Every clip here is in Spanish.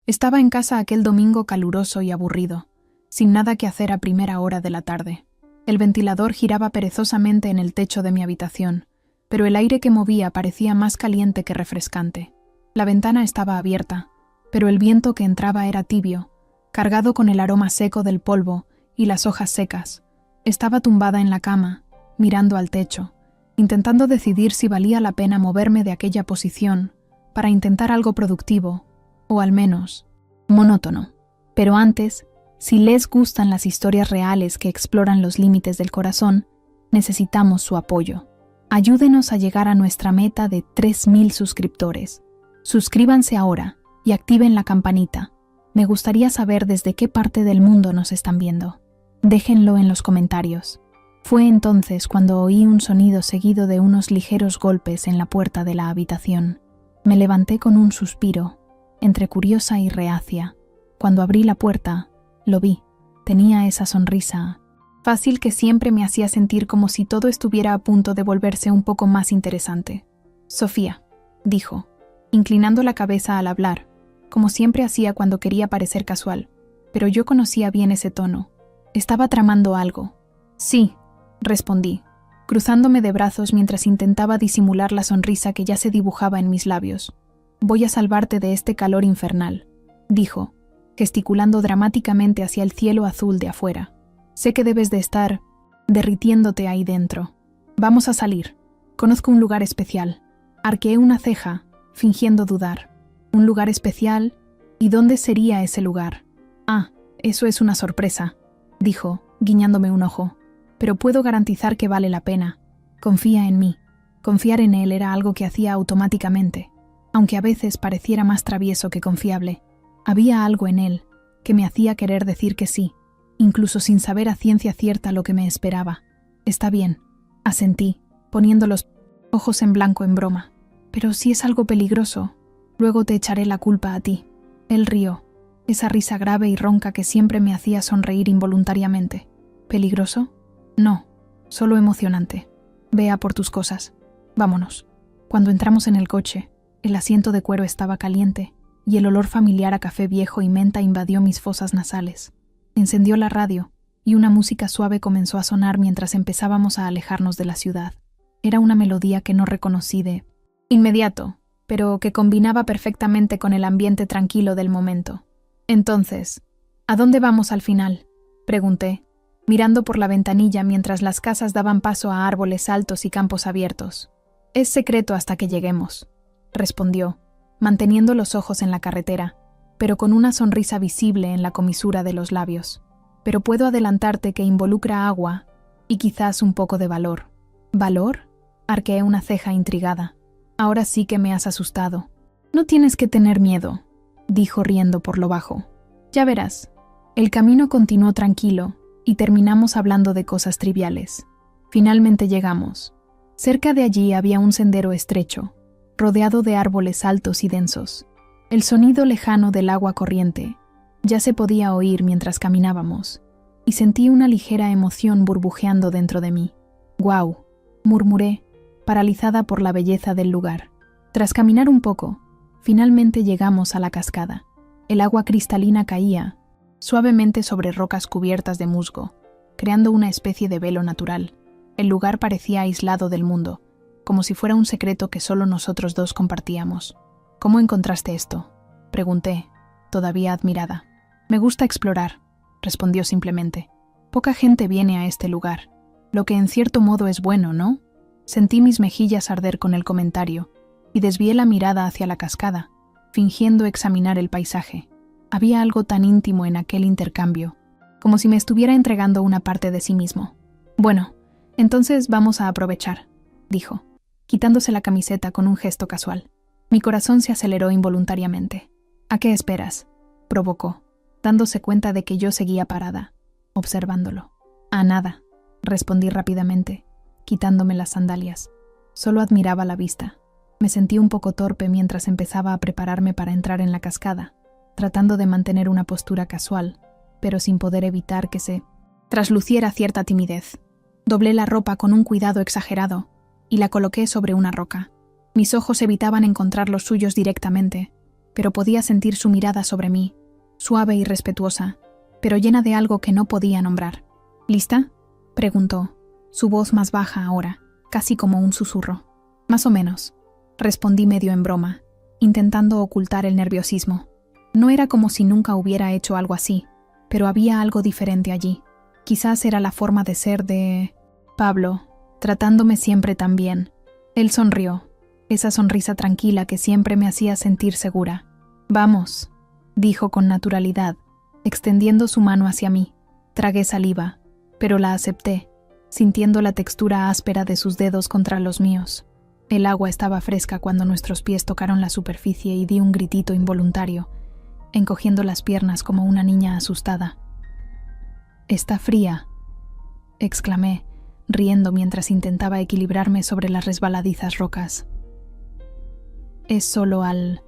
Estaba en casa aquel domingo caluroso y aburrido, sin nada que hacer a primera hora de la tarde. El ventilador giraba perezosamente en el techo de mi habitación, pero el aire que movía parecía más caliente que refrescante. La ventana estaba abierta, pero el viento que entraba era tibio, cargado con el aroma seco del polvo y las hojas secas. Estaba tumbada en la cama, mirando al techo, intentando decidir si valía la pena moverme de aquella posición para intentar algo productivo, o al menos monótono. Pero antes, si les gustan las historias reales que exploran los límites del corazón, necesitamos su apoyo. Ayúdenos a llegar a nuestra meta de 3,000 suscriptores. Suscríbanse ahora y activen la campanita. Me gustaría saber desde qué parte del mundo nos están viendo. Déjenlo en los comentarios. Fue entonces cuando oí un sonido seguido de unos ligeros golpes en la puerta de la habitación. Me levanté con un suspiro, entre curiosa y reacia. Cuando abrí la puerta, lo vi. Tenía esa sonrisa fácil que siempre me hacía sentir como si todo estuviera a punto de volverse un poco más interesante. «Sofía», dijo, inclinando la cabeza al hablar, como siempre hacía cuando quería parecer casual, pero yo conocía bien ese tono. Estaba tramando algo. «Sí», respondí, cruzándome de brazos mientras intentaba disimular la sonrisa que ya se dibujaba en mis labios. «Voy a salvarte de este calor infernal», dijo, gesticulando dramáticamente hacia el cielo azul de afuera. «Sé que debes de estar derritiéndote ahí dentro. Vamos a salir. Conozco un lugar especial». Arqueé una ceja, fingiendo dudar. «¿Un lugar especial? ¿Y dónde sería ese lugar?» «Ah, eso es una sorpresa», dijo, guiñándome un ojo. «Pero puedo garantizar que vale la pena. Confía en mí». Confiar en él era algo que hacía automáticamente, aunque a veces pareciera más travieso que confiable. Había algo en él que me hacía querer decir que sí, incluso sin saber a ciencia cierta lo que me esperaba. «Está bien», asentí, poniendo los ojos en blanco en broma. «Pero si es algo peligroso, luego te echaré la culpa a ti». Él rió, esa risa grave y ronca que siempre me hacía sonreír involuntariamente. «¿Peligroso? No, solo emocionante. Ve a por tus cosas. Vámonos». Cuando entramos en el coche, el asiento de cuero estaba caliente y el olor familiar a café viejo y menta invadió mis fosas nasales. Encendió la radio y una música suave comenzó a sonar mientras empezábamos a alejarnos de la ciudad. Era una melodía que no reconocí de inmediato, pero que combinaba perfectamente con el ambiente tranquilo del momento. «Entonces, ¿a dónde vamos al final?», pregunté, mirando por la ventanilla mientras las casas daban paso a árboles altos y campos abiertos. «Es secreto hasta que lleguemos», respondió, manteniendo los ojos en la carretera, pero con una sonrisa visible en la comisura de los labios. «Pero puedo adelantarte que involucra agua y quizás un poco de valor». «¿Valor?», arqueé una ceja intrigada. «Ahora sí que me has asustado». «No tienes que tener miedo», dijo riendo por lo bajo. «Ya verás». El camino continuó tranquilo y terminamos hablando de cosas triviales. Finalmente llegamos. Cerca de allí había un sendero estrecho, rodeado de árboles altos y densos. El sonido lejano del agua corriente ya se podía oír mientras caminábamos, y sentí una ligera emoción burbujeando dentro de mí. «Guau», murmuré, paralizada por la belleza del lugar. Tras caminar un poco, finalmente llegamos a la cascada. El agua cristalina caía suavemente sobre rocas cubiertas de musgo, creando una especie de velo natural. El lugar parecía aislado del mundo, como si fuera un secreto que solo nosotros dos compartíamos. «¿Cómo encontraste esto?», pregunté, todavía admirada. «Me gusta explorar», respondió simplemente. «Poca gente viene a este lugar, lo que en cierto modo es bueno, ¿no?». Sentí mis mejillas arder con el comentario y desvié la mirada hacia la cascada, fingiendo examinar el paisaje. Había algo tan íntimo en aquel intercambio, como si me estuviera entregando una parte de sí mismo. «Bueno, entonces vamos a aprovechar», dijo, quitándose la camiseta con un gesto casual. Mi corazón se aceleró involuntariamente. «¿A qué esperas?», provocó, dándose cuenta de que yo seguía parada, observándolo. «A nada», respondí rápidamente, quitándome las sandalias. Solo admiraba la vista. Me sentí un poco torpe mientras empezaba a prepararme para entrar en la cascada, tratando de mantener una postura casual, pero sin poder evitar que se trasluciera cierta timidez. Doblé la ropa con un cuidado exagerado y la coloqué sobre una roca. Mis ojos evitaban encontrar los suyos directamente, pero podía sentir su mirada sobre mí, suave y respetuosa, pero llena de algo que no podía nombrar. ¿Lista?, preguntó, su voz más baja ahora, casi como un susurro. Más o menos, respondí medio en broma, intentando ocultar el nerviosismo. No era como si nunca hubiera hecho algo así, pero había algo diferente allí. Quizás era la forma de ser de Pablo, tratándome siempre tan bien. Él sonrió, esa sonrisa tranquila que siempre me hacía sentir segura. «Vamos», dijo con naturalidad, extendiendo su mano hacia mí. Tragué saliva, pero la acepté, sintiendo la textura áspera de sus dedos contra los míos. El agua estaba fresca cuando nuestros pies tocaron la superficie y di un gritito involuntario, encogiendo las piernas como una niña asustada. «Está fría», exclamé, riendo mientras intentaba equilibrarme sobre las resbaladizas rocas. «Es solo al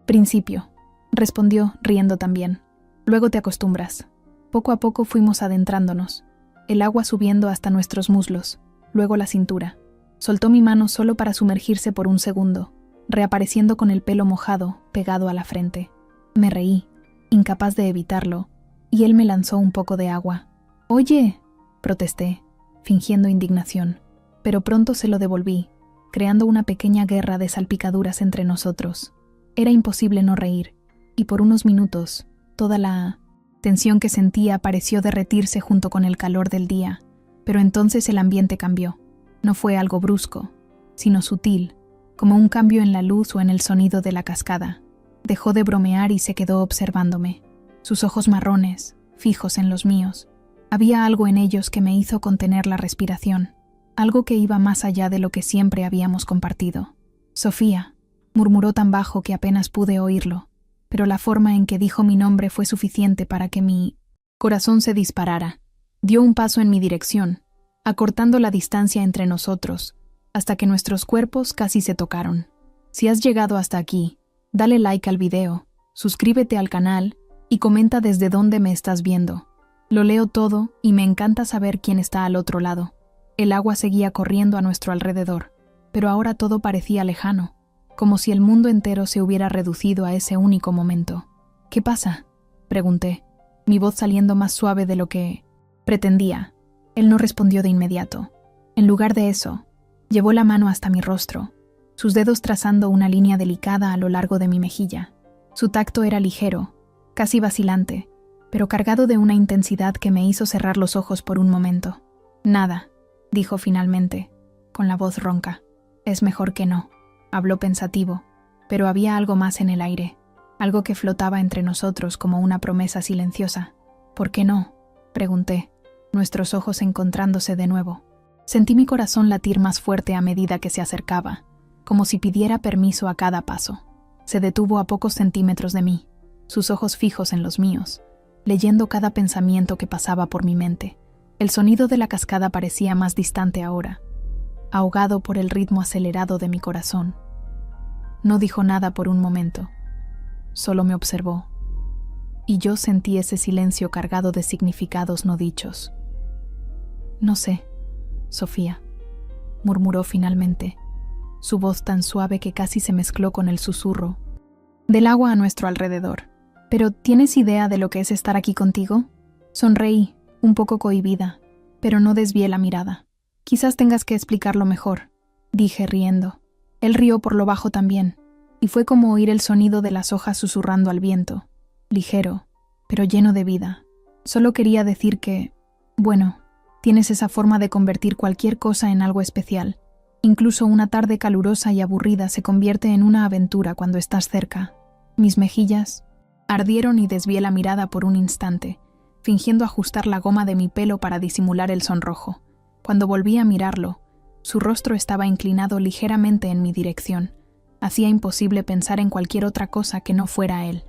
principio», respondió, riendo también. «Luego te acostumbras». Poco a poco fuimos adentrándonos, el agua subiendo hasta nuestros muslos, luego la cintura. Soltó mi mano solo para sumergirse por un segundo, reapareciendo con el pelo mojado, pegado a la frente. Me reí, incapaz de evitarlo, y él me lanzó un poco de agua. «Oye», protesté, fingiendo indignación, pero pronto se lo devolví, creando una pequeña guerra de salpicaduras entre nosotros. Era imposible no reír, y por unos minutos, toda la tensión que sentía pareció derretirse junto con el calor del día, pero entonces el ambiente cambió. No fue algo brusco, sino sutil, como un cambio en la luz o en el sonido de la cascada. Dejó de bromear y se quedó observándome, sus ojos marrones, fijos en los míos. Había algo en ellos que me hizo contener la respiración, algo que iba más allá de lo que siempre habíamos compartido. «Sofía», murmuró tan bajo que apenas pude oírlo, pero la forma en que dijo mi nombre fue suficiente para que mi corazón se disparara. Dio un paso en mi dirección, acortando la distancia entre nosotros, hasta que nuestros cuerpos casi se tocaron. Si has llegado hasta aquí, dale like al video, suscríbete al canal y comenta desde dónde me estás viendo. Lo leo todo y me encanta saber quién está al otro lado. El agua seguía corriendo a nuestro alrededor, pero ahora todo parecía lejano, como si el mundo entero se hubiera reducido a ese único momento. «¿Qué pasa?», pregunté, mi voz saliendo más suave de lo que pretendía. Él no respondió de inmediato. En lugar de eso, llevó la mano hasta mi rostro, sus dedos trazando una línea delicada a lo largo de mi mejilla. Su tacto era ligero, casi vacilante, pero cargado de una intensidad que me hizo cerrar los ojos por un momento. «Nada», dijo finalmente, con la voz ronca. «Es mejor que no», habló pensativo, pero había algo más en el aire, algo que flotaba entre nosotros como una promesa silenciosa. «¿Por qué no?», pregunté, nuestros ojos encontrándose de nuevo. Sentí mi corazón latir más fuerte a medida que se acercaba, como si pidiera permiso a cada paso. Se detuvo a pocos centímetros de mí, sus ojos fijos en los míos, leyendo cada pensamiento que pasaba por mi mente. El sonido de la cascada parecía más distante ahora, ahogado por el ritmo acelerado de mi corazón. No dijo nada por un momento, solo me observó, y yo sentí ese silencio cargado de significados no dichos. «No sé, Sofía», murmuró finalmente, su voz tan suave que casi se mezcló con el susurro del agua a nuestro alrededor. «¿Pero tienes idea de lo que es estar aquí contigo?». Sonreí, un poco cohibida, pero no desvié la mirada. «Quizás tengas que explicarlo mejor», dije riendo. Él rió por lo bajo también, y fue como oír el sonido de las hojas susurrando al viento, ligero, pero lleno de vida. «Solo quería decir que, bueno, tienes esa forma de convertir cualquier cosa en algo especial. Incluso una tarde calurosa y aburrida se convierte en una aventura cuando estás cerca». Mis mejillas ardieron y desvié la mirada por un instante, fingiendo ajustar la goma de mi pelo para disimular el sonrojo. Cuando volví a mirarlo, su rostro estaba inclinado ligeramente en mi dirección. Hacía imposible pensar en cualquier otra cosa que no fuera él.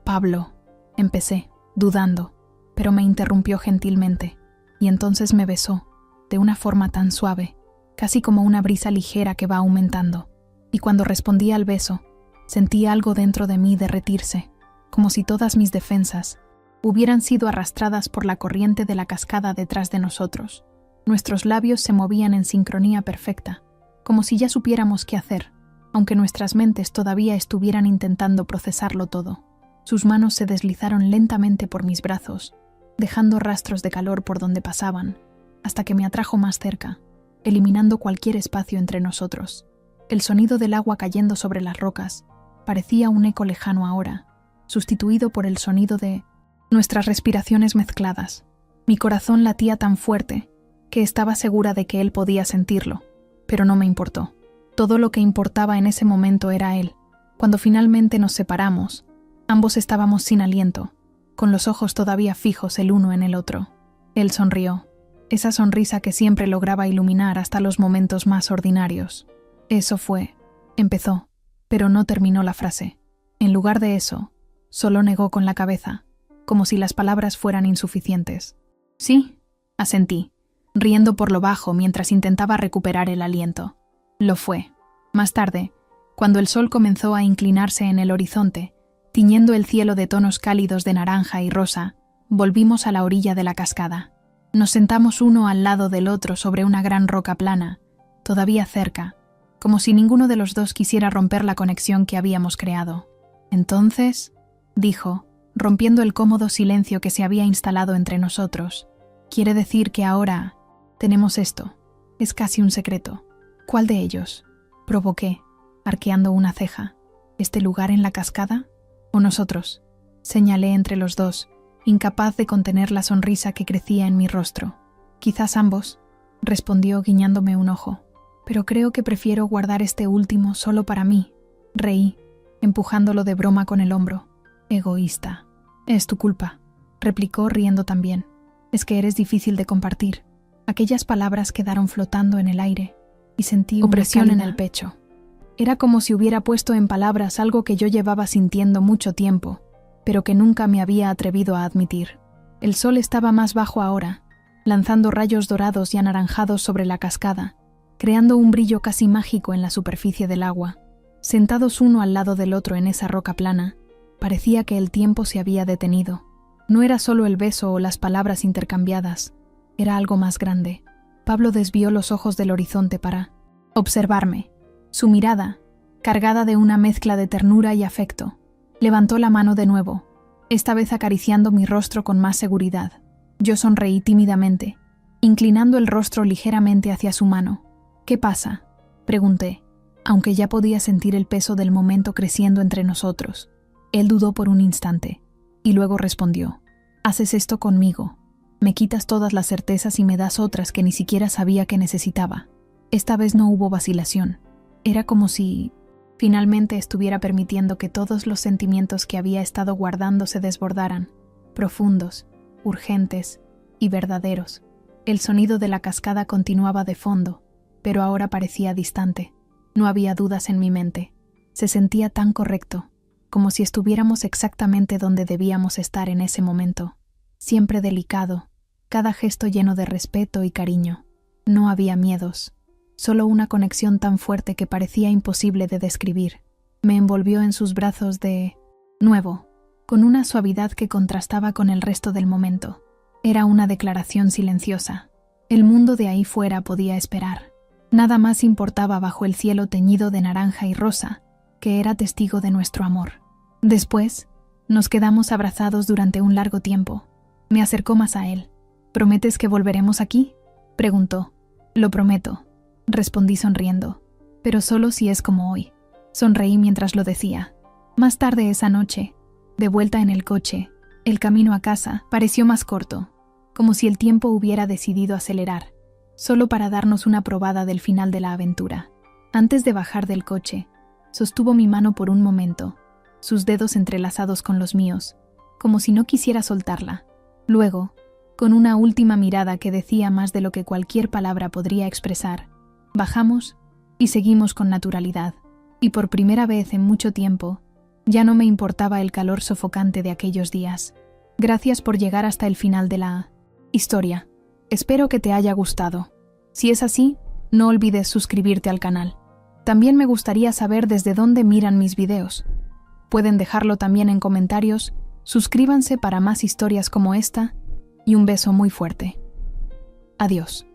«Pablo», empecé, dudando, pero me interrumpió gentilmente, y entonces me besó, de una forma tan suave, casi como una brisa ligera que va aumentando, y cuando respondí al beso, sentí algo dentro de mí derretirse, como si todas mis defensas hubieran sido arrastradas por la corriente de la cascada detrás de nosotros. Nuestros labios se movían en sincronía perfecta, como si ya supiéramos qué hacer, aunque nuestras mentes todavía estuvieran intentando procesarlo todo. Sus manos se deslizaron lentamente por mis brazos, dejando rastros de calor por donde pasaban, hasta que me atrajo más cerca, eliminando cualquier espacio entre nosotros. El sonido del agua cayendo sobre las rocas parecía un eco lejano ahora, sustituido por el sonido de nuestras respiraciones mezcladas. Mi corazón latía tan fuerte que estaba segura de que él podía sentirlo, pero no me importó. Todo lo que importaba en ese momento era él. Cuando finalmente nos separamos, ambos estábamos sin aliento, con los ojos todavía fijos el uno en el otro. Él sonrió, esa sonrisa que siempre lograba iluminar hasta los momentos más ordinarios. Eso fue, empezó, pero no terminó la frase. En lugar de eso, solo negó con la cabeza, como si las palabras fueran insuficientes. Sí, asentí, riendo por lo bajo mientras intentaba recuperar el aliento. Lo fue. Más tarde, cuando el sol comenzó a inclinarse en el horizonte, tiñendo el cielo de tonos cálidos de naranja y rosa, volvimos a la orilla de la cascada. Nos sentamos uno al lado del otro sobre una gran roca plana, todavía cerca, como si ninguno de los dos quisiera romper la conexión que habíamos creado. Entonces, dijo, rompiendo el cómodo silencio que se había instalado entre nosotros, quiere decir que ahora tenemos esto. Es casi un secreto. ¿Cuál de ellos? Provoqué, arqueando una ceja. ¿Este lugar en la cascada? ¿O nosotros? Señalé entre los dos, incapaz de contener la sonrisa que crecía en mi rostro. Quizás ambos, respondió guiñándome un ojo. Pero creo que prefiero guardar este último solo para mí. Reí, empujándolo de broma con el hombro. Egoísta. Es tu culpa, replicó riendo también. Es que eres difícil de compartir. Aquellas palabras quedaron flotando en el aire y sentí opresión en el pecho. Era como si hubiera puesto en palabras algo que yo llevaba sintiendo mucho tiempo, pero que nunca me había atrevido a admitir. El sol estaba más bajo ahora, lanzando rayos dorados y anaranjados sobre la cascada, creando un brillo casi mágico en la superficie del agua. Sentados uno al lado del otro en esa roca plana, parecía que el tiempo se había detenido. No era solo el beso o las palabras intercambiadas, era algo más grande. Pablo desvió los ojos del horizonte para observarme. Su mirada, cargada de una mezcla de ternura y afecto, levantó la mano de nuevo, esta vez acariciando mi rostro con más seguridad. Yo sonreí tímidamente, inclinando el rostro ligeramente hacia su mano. ¿Qué pasa?, pregunté, aunque ya podía sentir el peso del momento creciendo entre nosotros. Él dudó por un instante, y luego respondió: «Haces esto conmigo. Me quitas todas las certezas y me das otras que ni siquiera sabía que necesitaba». Esta vez no hubo vacilación. Era como si finalmente estuviera permitiendo que todos los sentimientos que había estado guardando se desbordaran, profundos, urgentes y verdaderos. El sonido de la cascada continuaba de fondo, pero ahora parecía distante. No había dudas en mi mente. Se sentía tan correcto, como si estuviéramos exactamente donde debíamos estar en ese momento. Siempre delicado, cada gesto lleno de respeto y cariño. No había miedos, solo una conexión tan fuerte que parecía imposible de describir. Me envolvió en sus brazos de nuevo, con una suavidad que contrastaba con el resto del momento. Era una declaración silenciosa. El mundo de ahí fuera podía esperar. Nada más importaba bajo el cielo teñido de naranja y rosa, que era testigo de nuestro amor. Después, nos quedamos abrazados durante un largo tiempo. Me acercó más a él. «¿Prometes que volveremos aquí?», preguntó. «Lo prometo», respondí sonriendo, «pero solo si es como hoy». Sonreí mientras lo decía. Más tarde esa noche, de vuelta en el coche, el camino a casa pareció más corto, como si el tiempo hubiera decidido acelerar, solo para darnos una probada del final de la aventura. Antes de bajar del coche, sostuvo mi mano por un momento, sus dedos entrelazados con los míos, como si no quisiera soltarla. Luego, con una última mirada que decía más de lo que cualquier palabra podría expresar, bajamos y seguimos con naturalidad. Y por primera vez en mucho tiempo, ya no me importaba el calor sofocante de aquellos días. Gracias por llegar hasta el final de la historia. Espero que te haya gustado. Si es así, no olvides suscribirte al canal. También me gustaría saber desde dónde miran mis videos. Pueden dejarlo también en comentarios. Suscríbanse para más historias como esta y un beso muy fuerte. Adiós.